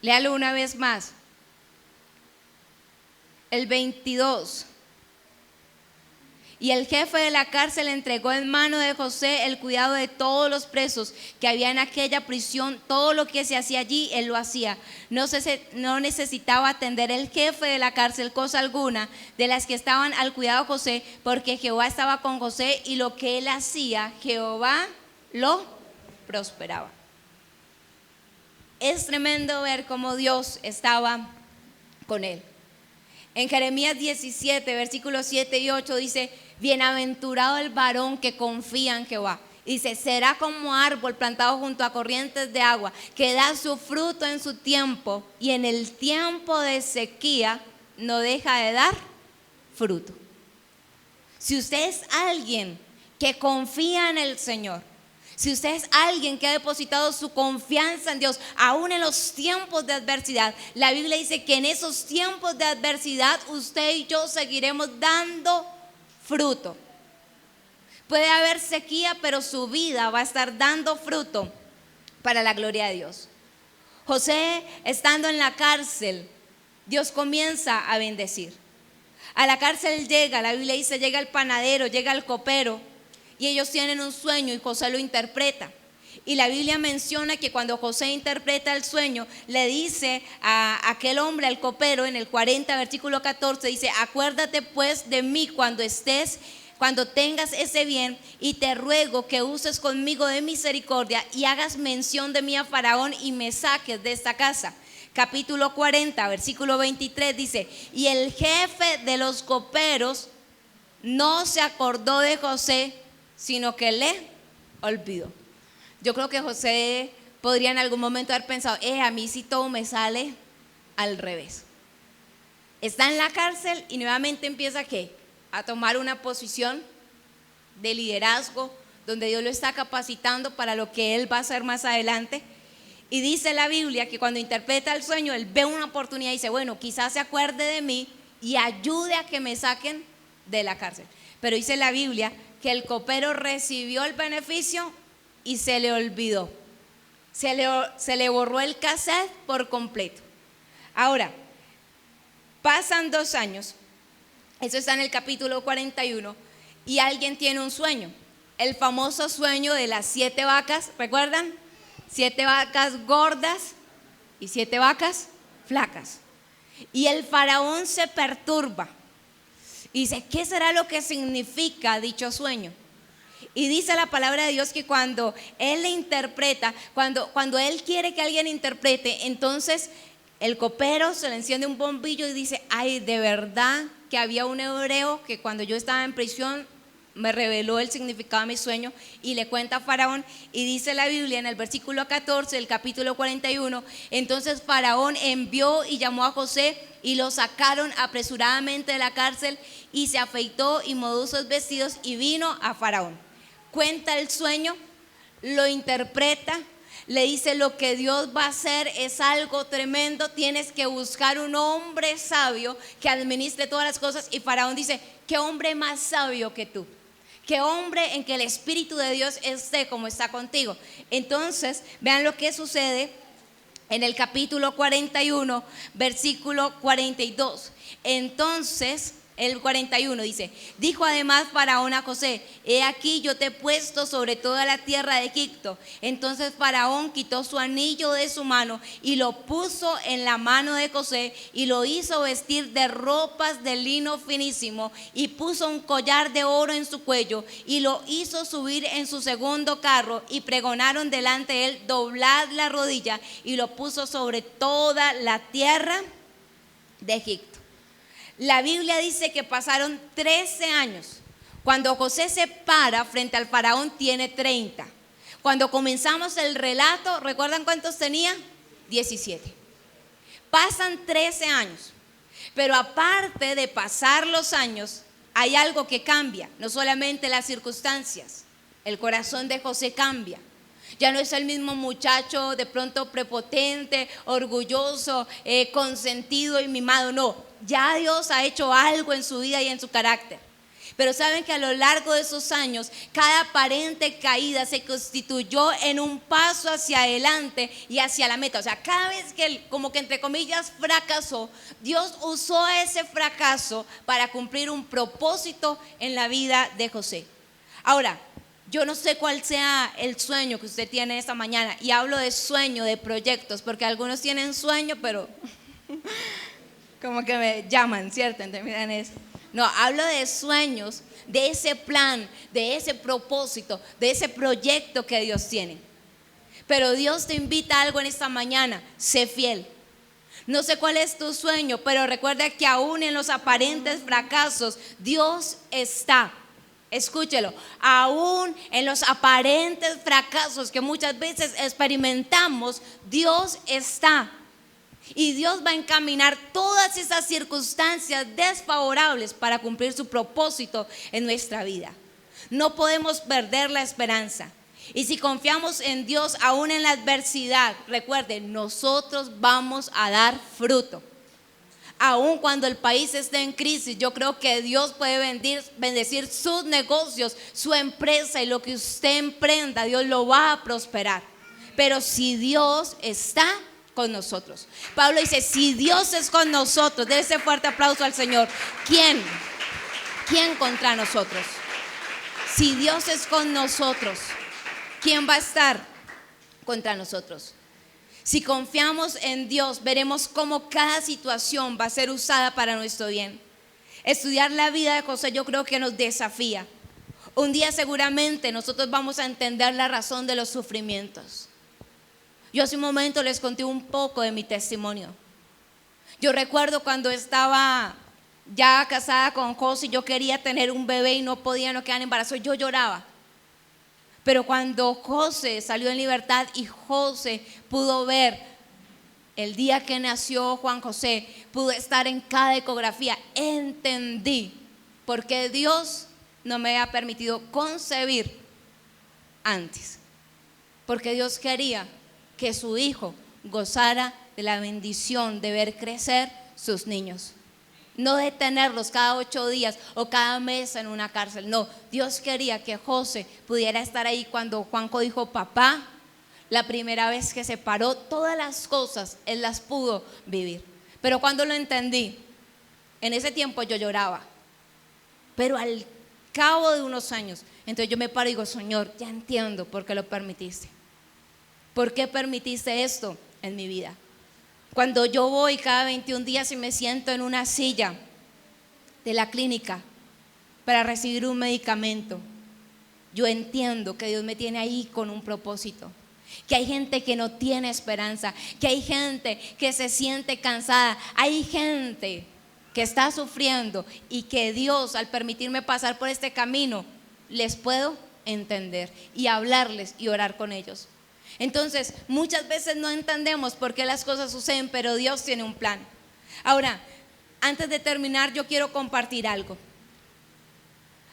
Léalo una vez más. El 22. Y el jefe de la cárcel entregó en mano de José el cuidado de todos los presos que había en aquella prisión. Todo lo que se hacía allí, él lo hacía. No necesitaba atender el jefe de la cárcel cosa alguna de las que estaban al cuidado de José, porque Jehová estaba con José, y lo que él hacía, Jehová lo prosperaba. Es tremendo ver cómo Dios estaba con él. En Jeremías 17, versículos 7 y 8 dice: bienaventurado el varón que confía en Jehová. Dice: será como árbol plantado junto a corrientes de agua, que da su fruto en su tiempo, y en el tiempo de sequía no deja de dar fruto. Si usted es alguien que confía en el Señor, si usted es alguien que ha depositado su confianza en Dios, aún en los tiempos de adversidad, la Biblia dice que en esos tiempos de adversidad usted y yo seguiremos dando fruto. Puede haber sequía, pero su vida va a estar dando fruto para la gloria de Dios. José, estando en la cárcel, Dios comienza a bendecir. A la cárcel llega, la Biblia dice, llega el panadero, llega el copero, y ellos tienen un sueño y José lo interpreta. Y la Biblia menciona que cuando José interpreta el sueño, le dice a aquel hombre, al copero, en el 40, versículo 14, dice: acuérdate pues de mí cuando tengas ese bien, y te ruego que uses conmigo de misericordia y hagas mención de mí a Faraón y me saques de esta casa. Capítulo 40, versículo 23 dice: y el jefe de los coperos no se acordó de José, sino que le olvidó. Yo creo que José podría en algún momento haber pensado: a mí sí todo me sale al revés. Está en la cárcel y nuevamente empieza ¿qué? A tomar una posición de liderazgo, donde Dios lo está capacitando para lo que él va a hacer más adelante. Y dice la Biblia que cuando interpreta el sueño, él ve una oportunidad y dice: bueno, quizás se acuerde de mí y ayude a que me saquen de la cárcel. Pero dice la Biblia que el copero recibió el beneficio y se le olvidó. Se le borró el cassette por completo. Ahora, pasan 2 años, eso está en el capítulo 41, y alguien tiene un sueño. El famoso sueño de las 7 vacas, ¿recuerdan? 7 vacas gordas y 7 vacas flacas. Y el faraón se perturba y dice: ¿qué será lo que significa dicho sueño? Y dice la palabra de Dios que cuando él le interpreta, cuando él quiere que alguien interprete, entonces el copero se le enciende un bombillo y dice: ay, de verdad que había un hebreo que cuando yo estaba en prisión me reveló el significado de mi sueño y le cuenta a Faraón, y dice la Biblia en el versículo 14 del capítulo 41, entonces Faraón envió y llamó a José y lo sacaron apresuradamente de la cárcel, y se afeitó y mudó sus vestidos y vino a Faraón. Cuenta el sueño, lo interpreta, le dice: lo que Dios va a hacer es algo tremendo, tienes que buscar un hombre sabio que administre todas las cosas. Y Faraón dice: ¿qué hombre más sabio que tú? ¿Qué hombre en que el Espíritu de Dios esté como está contigo? Entonces, vean lo que sucede en el capítulo 41, versículo 42. Entonces, el 41 dice: dijo además Faraón a José: he aquí yo te he puesto sobre toda la tierra de Egipto. Entonces Faraón quitó su anillo de su mano y lo puso en la mano de José, y lo hizo vestir de ropas de lino finísimo, y puso un collar de oro en su cuello, y lo hizo subir en su segundo carro, y pregonaron delante de él: doblad la rodilla, y lo puso sobre toda la tierra de Egipto. La Biblia dice que pasaron 13 años. Cuando José se para frente al faraón tiene 30. Cuando comenzamos el relato, ¿recuerdan cuántos tenía? 17. Pasan 13 años. Pero aparte de pasar los años, hay algo que cambia. No solamente las circunstancias, el corazón de José cambia. Ya no es el mismo muchacho de pronto prepotente, orgulloso, consentido y mimado. No, ya Dios ha hecho algo en su vida y en su carácter. Pero saben que a lo largo de esos años, cada aparente caída se constituyó en un paso hacia adelante y hacia la meta. O sea, cada vez que él, como que entre comillas, fracasó, Dios usó ese fracaso para cumplir un propósito en la vida de José. Ahora, yo no sé cuál sea el sueño que usted tiene esta mañana, y hablo de sueño, de proyectos, porque algunos tienen sueño, pero como que me llaman, ¿cierto? ¿Entienden eso? No, hablo de sueños, de ese plan, de ese propósito, de ese proyecto que Dios tiene. Pero Dios te invita a algo en esta mañana: sé fiel. No sé cuál es tu sueño, pero recuerda que aún en los aparentes fracasos, Dios está. Escúchelo, aún en los aparentes fracasos que muchas veces experimentamos, Dios está. Y Dios va a encaminar todas esas circunstancias desfavorables para cumplir su propósito en nuestra vida. No podemos perder la esperanza. Y si confiamos en Dios aún en la adversidad, recuerden, nosotros vamos a dar fruto. Aún cuando el país esté en crisis, yo creo que Dios puede bendecir sus negocios, su empresa, y lo que usted emprenda, Dios lo va a prosperar. Pero si Dios está con nosotros. Pablo dice: si Dios es con nosotros, déle ese fuerte aplauso al Señor. ¿Quién contra nosotros? Si Dios es con nosotros, ¿quién va a estar contra nosotros? Si confiamos en Dios, veremos cómo cada situación va a ser usada para nuestro bien. Estudiar la vida de José, yo creo que nos desafía. Un día seguramente nosotros vamos a entender la razón de los sufrimientos. Yo hace un momento les conté un poco de mi testimonio. Yo recuerdo cuando estaba ya casada con José, yo quería tener un bebé y no podía, no quedar embarazados, yo lloraba. Pero cuando José salió en libertad y José pudo ver el día que nació Juan José, pudo estar en cada ecografía, entendí por qué Dios no me había permitido concebir antes. Porque Dios quería que su hijo gozara de la bendición de ver crecer sus niños. No de tenerlos cada 8 días o cada mes en una cárcel. No, Dios quería que José pudiera estar ahí cuando Juanjo dijo papá. La primera vez que se paró, todas las cosas él las pudo vivir. Pero cuando lo entendí, en ese tiempo yo lloraba. Pero al cabo de unos años, entonces yo me paro y digo: Señor, ya entiendo por qué lo permitiste. ¿Por qué permitiste esto en mi vida? Cuando yo voy cada 21 días y me siento en una silla de la clínica para recibir un medicamento, yo entiendo que Dios me tiene ahí con un propósito. Que hay gente que no tiene esperanza, que hay gente que se siente cansada, hay gente que está sufriendo, y que Dios, al permitirme pasar por este camino, les puedo entender y hablarles y orar con ellos. Entonces, muchas veces no entendemos por qué las cosas suceden, pero Dios tiene un plan. Ahora, antes de terminar, yo quiero compartir algo.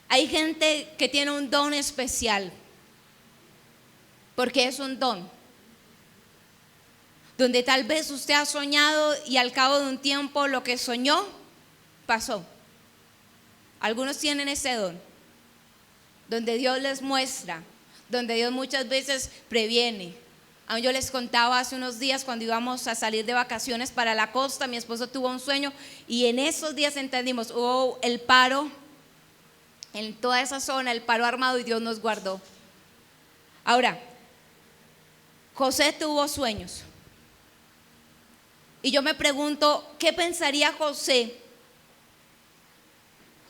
Hay gente que tiene un don especial, porque es un don, donde tal vez usted ha soñado y al cabo de un tiempo lo que soñó pasó. Algunos tienen ese don, donde Dios les muestra, donde Dios muchas veces previene. Yo les contaba hace unos días cuando íbamos a salir de vacaciones para la costa, mi esposo tuvo un sueño y en esos días entendimos, hubo el paro en toda esa zona, el paro armado, y Dios nos guardó. Ahora, José tuvo sueños y yo me pregunto, ¿qué pensaría José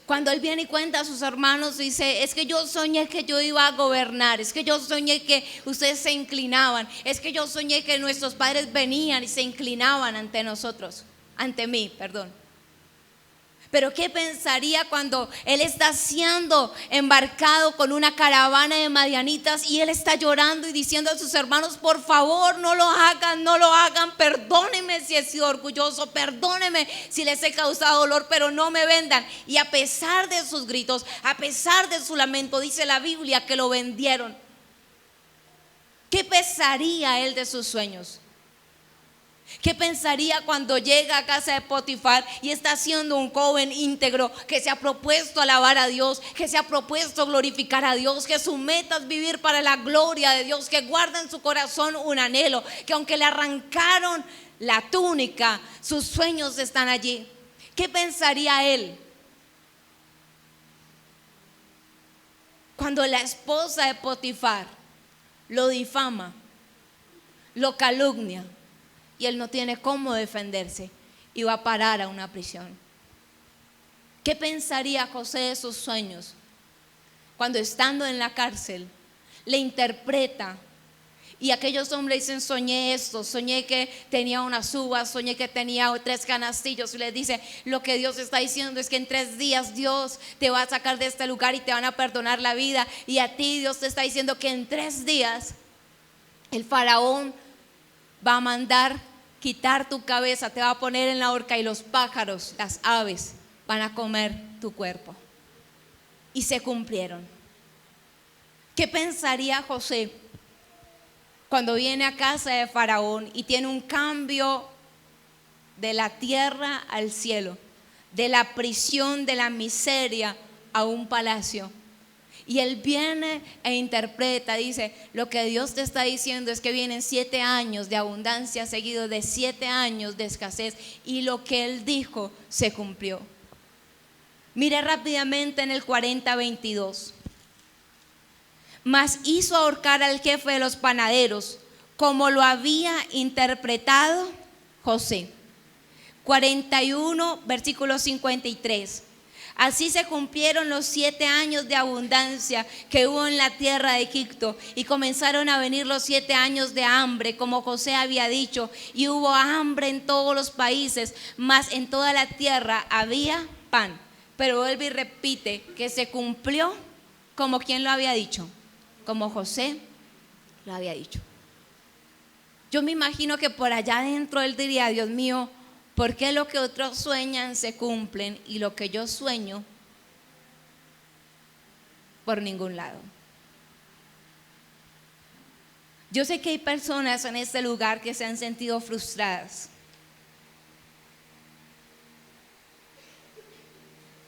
cuando él viene y cuenta a sus hermanos? Dice, es que yo soñé que yo iba a gobernar, es que yo soñé que ustedes se inclinaban, es que yo soñé que nuestros padres venían y se inclinaban ante nosotros, ante mí, perdón. Pero ¿qué pensaría cuando él está siendo embarcado con una caravana de madianitas y él está llorando y diciendo a sus hermanos, por favor no lo hagan, no lo hagan, perdónenme si he sido orgulloso, perdónenme si les he causado dolor, pero no me vendan? Y a pesar de sus gritos, a pesar de su lamento, dice la Biblia que lo vendieron. ¿Qué pensaría él de sus sueños? ¿Qué pensaría cuando llega a casa de Potifar y está siendo un joven íntegro que se ha propuesto alabar a Dios, que se ha propuesto glorificar a Dios, que su meta es vivir para la gloria de Dios, que guarda en su corazón un anhelo, que aunque le arrancaron la túnica, sus sueños están allí? ¿Qué pensaría él cuando la esposa de Potifar lo difama, lo calumnia y él no tiene cómo defenderse y va a parar a una prisión? ¿Qué pensaría José de sus sueños cuando estando en la cárcel le interpreta y aquellos hombres dicen, soñé esto, soñé que tenía unas uvas, soñé que tenía 3 canastillos, y les dice, lo que Dios está diciendo es que en 3 días Dios te va a sacar de este lugar y te van a perdonar la vida, y a ti Dios te está diciendo que en 3 días el faraón va a mandar quitar tu cabeza, te va a poner en la horca y los pájaros, las aves van a comer tu cuerpo? Y se cumplieron. ¿Qué pensaría José cuando viene a casa de Faraón y tiene un cambio de la tierra al cielo, de la prisión, de la miseria a un palacio? Y él viene e interpreta, dice, lo que Dios te está diciendo es que vienen 7 años de abundancia seguidos de 7 años de escasez, y lo que él dijo se cumplió. Mire rápidamente en el 40:22. Mas hizo ahorcar al jefe de los panaderos, como lo había interpretado José. 41, versículo 53. Así se cumplieron los 7 años de abundancia que hubo en la tierra de Egipto, y comenzaron a venir los 7 años de hambre, como José había dicho, y hubo hambre en todos los países, mas en toda la tierra había pan. Pero vuelve y repite que se cumplió como quien lo había dicho, como José lo había dicho. Yo me imagino que por allá adentro él diría, Dios mío, ¿por qué lo que otros sueñan se cumplen y lo que yo sueño por ningún lado? Yo sé que hay personas en este lugar que se han sentido frustradas,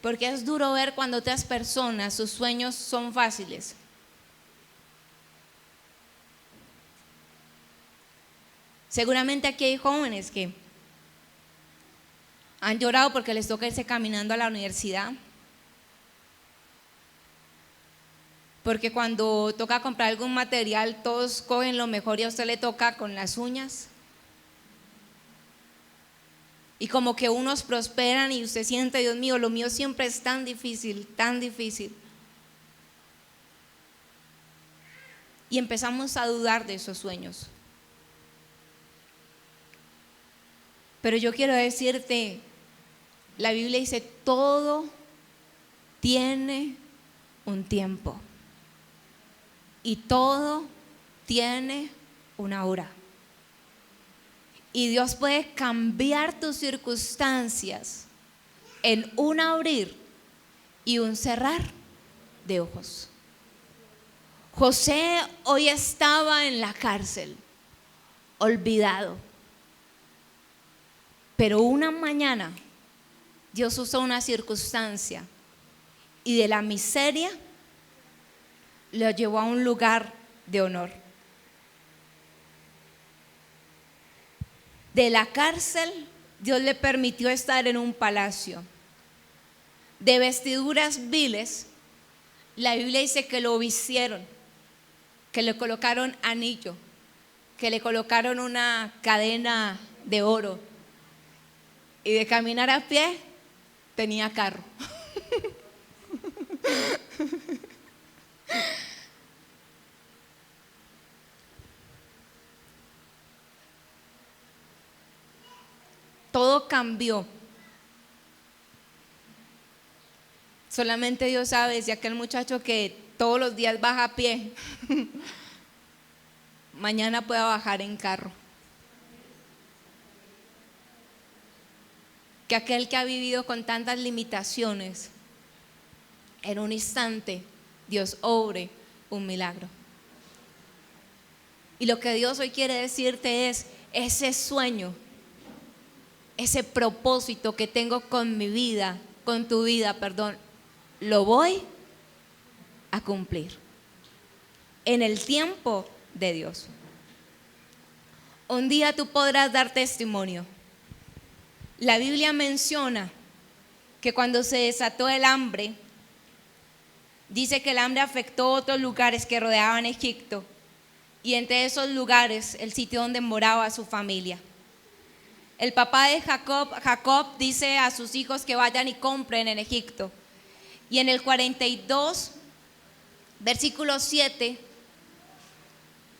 porque es duro ver cuando otras personas, sus sueños son fáciles. Seguramente aquí hay jóvenes que han llorado porque les toca irse caminando a la universidad, porque cuando toca comprar algún material todos cogen lo mejor y a usted le toca con las uñas, y como que unos prosperan y usted siente, Dios mío, lo mío siempre es tan difícil, y empezamos a dudar de esos sueños. Pero yo quiero decirte, la Biblia dice, todo tiene un tiempo. Y todo tiene una hora. Y Dios puede cambiar tus circunstancias en un abrir y un cerrar de ojos. José hoy estaba en la cárcel, olvidado. Pero una mañana Dios usó una circunstancia y de la miseria lo llevó a un lugar de honor. De la cárcel, Dios le permitió estar en un palacio. De vestiduras viles, la Biblia dice que lo vistieron, que le colocaron anillo, que le colocaron una cadena de oro. Y de caminar a pie, tenía carro. Todo cambió. Solamente Dios sabe si aquel muchacho que todos los días baja a pie, mañana pueda bajar en carro. Que aquel que ha vivido con tantas limitaciones, en un instante Dios obre un milagro. Y lo que Dios hoy quiere decirte es: ese sueño, ese propósito que tengo con mi vida, con tu vida, perdón, lo voy a cumplir en el tiempo de Dios. Un día tú podrás dar testimonio. La Biblia menciona que cuando se desató el hambre, dice que el hambre afectó otros lugares que rodeaban Egipto, y entre esos lugares el sitio donde moraba su familia. El papá de Jacob dice a sus hijos que vayan y compren en Egipto. Y en el 42, versículo 7,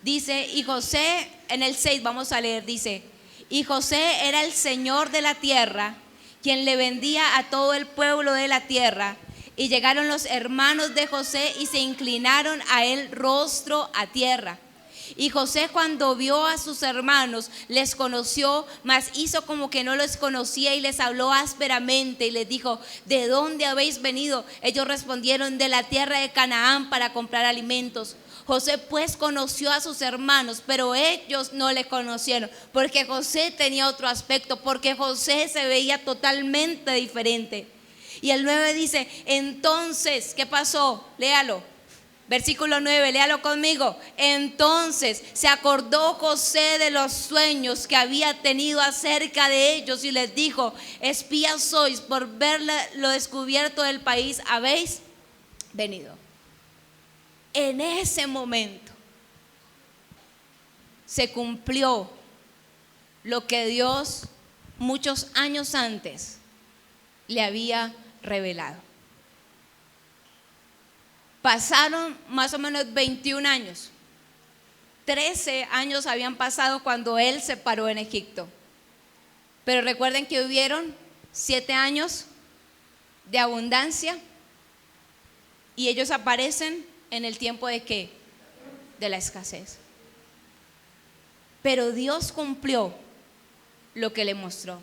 dice, y José, en el 6 vamos a leer, dice, y José era el señor de la tierra, quien le vendía a todo el pueblo de la tierra. Y llegaron los hermanos de José y se inclinaron a él rostro a tierra. Y José, cuando vio a sus hermanos, les conoció, mas hizo como que no los conocía y les habló ásperamente y les dijo: ¿de dónde habéis venido? Ellos respondieron: de la tierra de Canaán, para comprar alimentos. José pues conoció a sus hermanos, pero ellos no le conocieron, porque José tenía otro aspecto, porque José se veía totalmente diferente. Y el 9 dice: entonces, ¿qué pasó? Léalo. Versículo 9, léalo conmigo. Entonces se acordó José de los sueños que había tenido acerca de ellos y les dijo: espías sois, por ver lo descubierto del país habéis venido. En ese momento se cumplió lo que Dios muchos años antes le había revelado. Pasaron más o menos 21 años. 13 años habían pasado cuando él se paró en Egipto. Pero recuerden que hubieron 7 años de abundancia y ellos aparecen en el tiempo de ¿qué? De la escasez. Pero Dios cumplió lo que le mostró.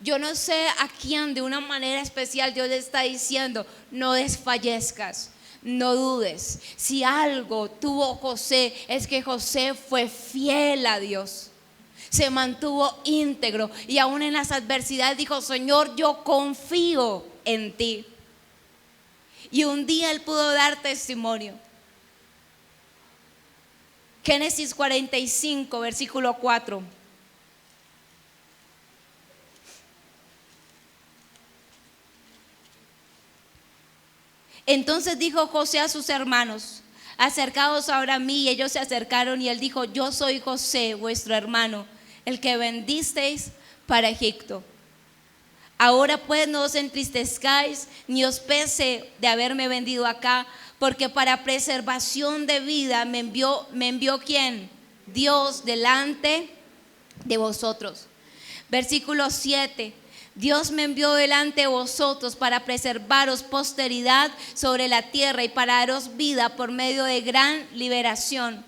Yo no sé a quién de una manera especial Dios le está diciendo: no desfallezcas, no dudes. Si algo tuvo José, es que José fue fiel a Dios, se mantuvo íntegro y aún en las adversidades dijo: Señor, yo confío en ti. Y un día él pudo dar testimonio. Génesis 45, versículo 4. Entonces dijo José a sus hermanos: acercaos ahora a mí. Y ellos se acercaron y él dijo: yo soy José, vuestro hermano, el que vendisteis para Egipto. Ahora pues no os entristezcáis ni os pese de haberme vendido acá, porque para preservación de vida me envió ¿quién? Dios delante de vosotros. Versículo 7. Dios me envió delante de vosotros para preservaros posteridad sobre la tierra y para daros vida por medio de gran liberación.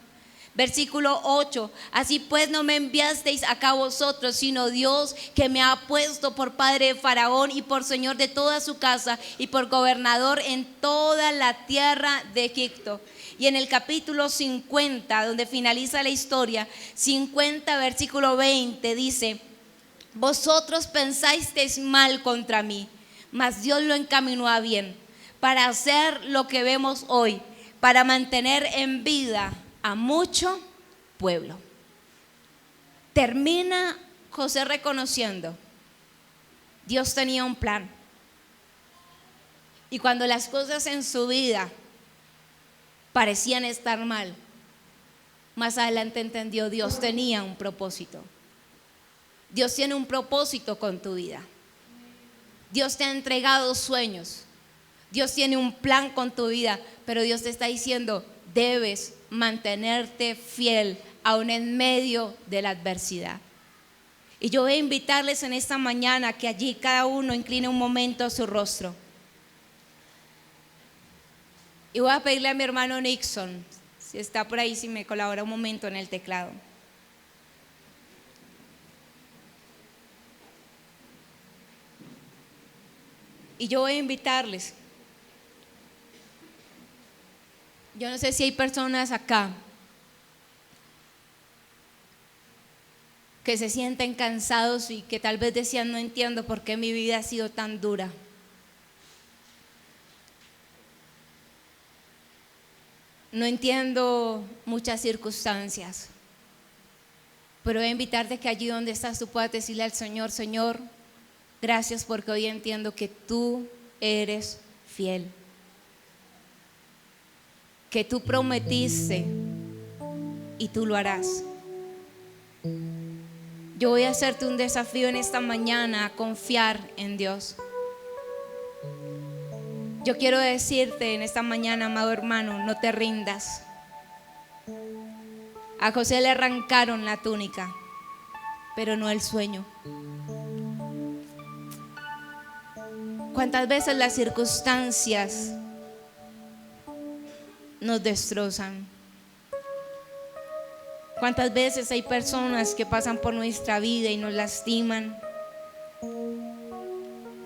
Versículo 8, así pues no me enviasteis acá vosotros, sino Dios, que me ha puesto por padre de Faraón y por señor de toda su casa y por gobernador en toda la tierra de Egipto. Y en el capítulo 50, donde finaliza la historia, 50 versículo 20 dice: vosotros pensasteis mal contra mí, mas Dios lo encaminó a bien, para hacer lo que vemos hoy, para mantener en vida a mucho pueblo. Termina José reconociendo: Dios tenía un plan. Y cuando las cosas en su vida parecían estar mal, más adelante entendió: Dios tenía un propósito. Dios tiene un propósito con tu vida. Dios te ha entregado sueños. Dios tiene un plan con tu vida, pero Dios te está diciendo: debes mantenerte fiel aún en medio de la adversidad. Y yo voy a invitarles en esta mañana que allí cada uno incline un momento a su rostro. Y voy a pedirle a mi hermano Nixon, si está por ahí, si me colabora un momento en el teclado. Y yo voy a invitarles. Yo no sé si hay personas acá que se sienten cansados y que tal vez decían: no entiendo por qué mi vida ha sido tan dura. No entiendo muchas circunstancias. Pero voy a invitarte que allí donde estás tú puedas decirle al Señor: Señor, gracias porque hoy entiendo que tú eres fiel, que tú prometiste y tú lo harás. Yo voy a hacerte un desafío en esta mañana a confiar en Dios. Yo quiero decirte en esta mañana, amado hermano, no te rindas. A José le arrancaron la túnica, pero no el sueño. ¿Cuántas veces las circunstancias nos destrozan? ¿Cuántas veces hay personas que pasan por nuestra vida y nos lastiman?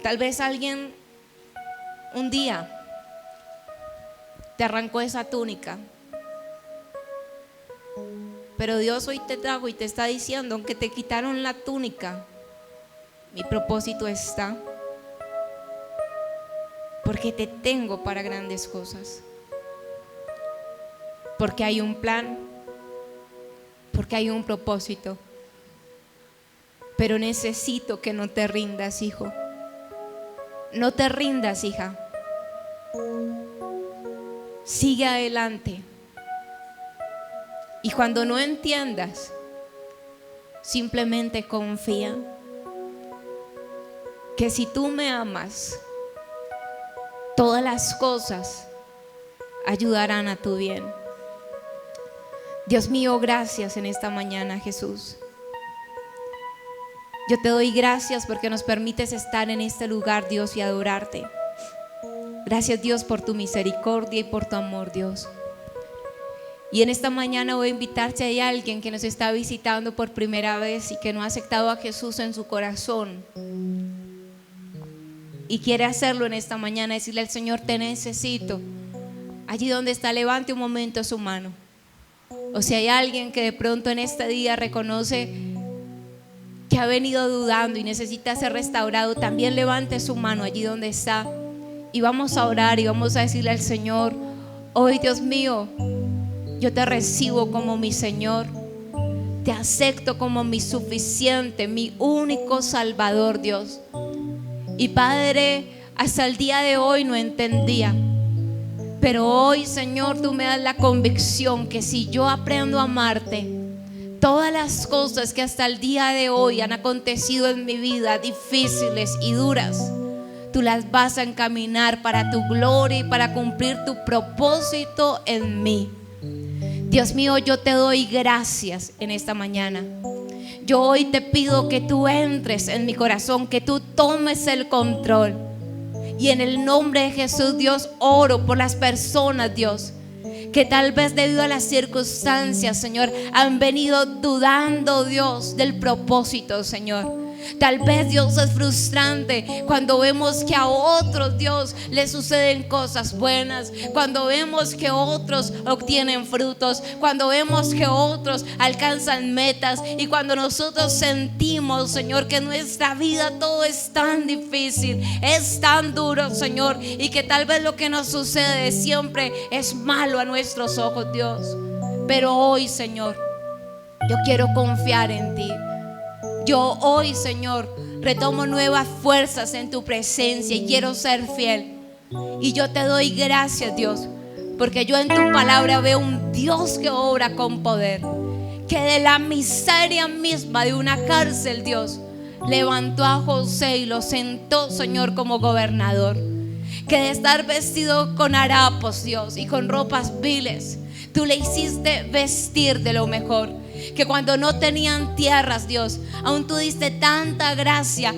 Tal vez alguien un día te arrancó esa túnica, pero Dios hoy te trajo y te está diciendo: aunque te quitaron la túnica, mi propósito está, porque te tengo para grandes cosas, porque hay un plan, porque hay un propósito. Pero necesito que no te rindas, hijo. No te rindas, hija. Sigue adelante. Y cuando no entiendas, simplemente confía que si tú me amas, todas las cosas ayudarán a tu bien. Dios mío, gracias en esta mañana, Jesús. Yo te doy gracias porque nos permites estar en este lugar, Dios, y adorarte. Gracias, Dios, por tu misericordia y por tu amor, Dios. Y en esta mañana voy a invitar, si hay alguien que nos está visitando por primera vez y que no ha aceptado a Jesús en su corazón y quiere hacerlo en esta mañana, decirle al Señor: te necesito. Allí donde está, levante un momento su mano. O si hay alguien que de pronto en este día reconoce que ha venido dudando y necesita ser restaurado, también levante su mano allí donde está. Y vamos a orar y vamos a decirle al Señor: hoy, Dios mío, yo te recibo como mi Señor, te acepto como mi suficiente, mi único Salvador, Dios. Y Padre, hasta el día de hoy no entendía, pero hoy, Señor, tú me das la convicción que si yo aprendo a amarte, todas las cosas que hasta el día de hoy han acontecido en mi vida, difíciles y duras, tú las vas a encaminar para tu gloria y para cumplir tu propósito en mí. Dios mío, yo te doy gracias en esta mañana. Yo hoy te pido que tú entres en mi corazón, que tú tomes el control. Y en el nombre de Jesús, Dios, oro por las personas, Dios, que tal vez debido a las circunstancias, Señor, han venido dudando, Dios, del propósito, Señor. Tal vez, Dios, es frustrante cuando vemos que a otros, Dios, les suceden cosas buenas, cuando vemos que otros obtienen frutos, cuando vemos que otros alcanzan metas, y cuando nosotros sentimos, Señor, que nuestra vida todo es tan difícil, es tan duro, Señor, y que tal vez lo que nos sucede siempre es malo a nuestros ojos, Dios. Pero hoy, Señor, yo quiero confiar en ti. Yo hoy, Señor, retomo nuevas fuerzas en tu presencia y quiero ser fiel. Y yo te doy gracias, Dios, porque yo en tu palabra veo un Dios que obra con poder, que de la miseria misma de una cárcel, Dios, levantó a José y lo sentó, Señor, como gobernador. Que de estar vestido con harapos, Dios, y con ropas viles, tú le hiciste vestir de lo mejor. Que cuando no tenían tierras, Dios, aún tú diste tanta gracia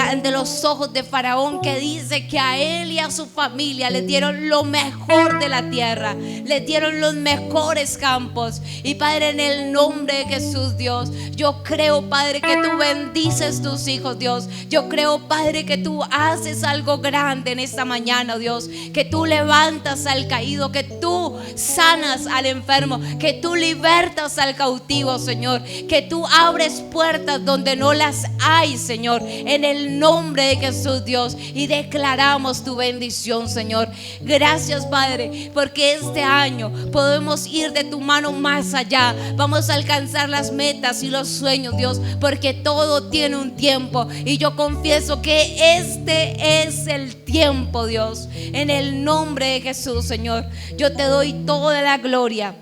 ante los ojos de Faraón, que dice que a él y a su familia le dieron lo mejor de la tierra, le dieron los mejores campos. Y Padre, en el nombre de Jesús, Dios, yo creo, Padre, que tú bendices tus hijos, Dios. Yo creo, Padre, que tú haces algo grande en esta mañana, Dios, que tú levantas al caído, que tú sanas al enfermo, que tú libertas al cautivo, Señor, que tú abres puertas donde no las hay, Señor, en el nombre de Jesús, Dios, y declaramos tu bendición, Señor. Gracias, Padre, porque este año podemos ir de tu mano más allá. Vamos a alcanzar las metas y los sueños, Dios, porque todo tiene un tiempo, y yo confieso que este es el tiempo, Dios. En el nombre de Jesús, Señor, yo te doy toda la gloria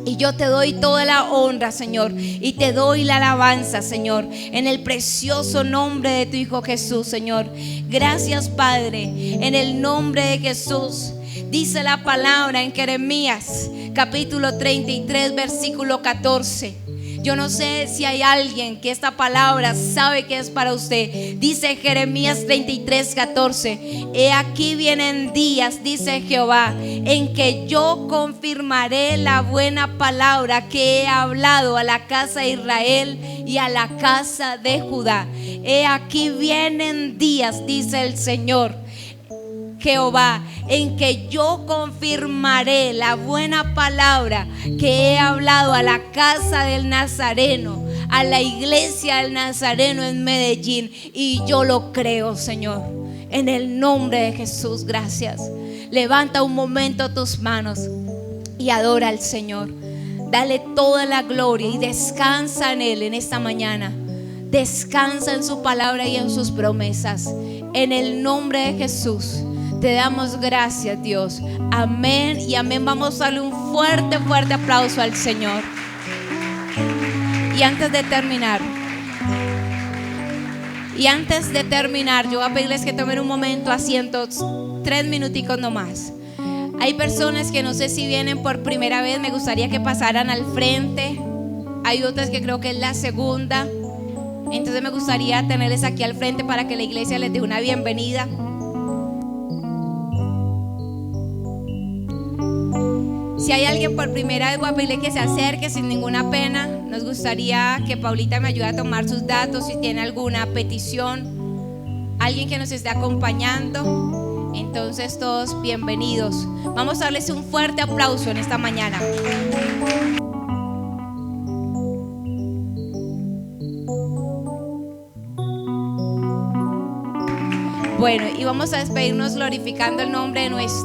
y yo te doy toda la honra, Señor, y te doy la alabanza, Señor, en el precioso nombre de tu Hijo Jesús, Señor. Gracias, Padre, en el nombre de Jesús. Dice la palabra en Jeremías capítulo 33 versículo 14. Yo no sé si hay alguien que esta palabra sabe que es para usted. Dice Jeremías 33, 14: He aquí vienen días, dice Jehová, en que yo confirmaré la buena palabra que he hablado a la casa de Israel y a la casa de Judá. He aquí vienen días, dice el Señor Jehová, en que yo confirmaré la buena palabra que he hablado a la casa del Nazareno, a la iglesia del Nazareno en Medellín. Y yo lo creo, Señor, en el nombre de Jesús. Gracias. Levanta un momento tus manos y adora al Señor. Dale toda la gloria y descansa en Él en esta mañana. Descansa en su palabra y en sus promesas. En el nombre de Jesús te damos gracias, Dios. Amén y amén. Vamos a darle un fuerte, fuerte aplauso al Señor. Y antes de terminar, yo voy a pedirles que tomen un momento asientos, 3 minuticos nomás. Hay personas que no sé si vienen por primera vez, me gustaría que pasaran al frente. Hay otras que creo que es la segunda. Entonces me gustaría tenerles aquí al frente para que la iglesia les dé una bienvenida. Si hay alguien por primera vez, voy a pedirle que se acerque sin ninguna pena. Nos gustaría que Paulita me ayude a tomar sus datos si tiene alguna petición, alguien que nos esté acompañando. Entonces todos bienvenidos. Vamos a darles un fuerte aplauso en esta mañana. Bueno, y vamos a despedirnos glorificando el nombre de nuestro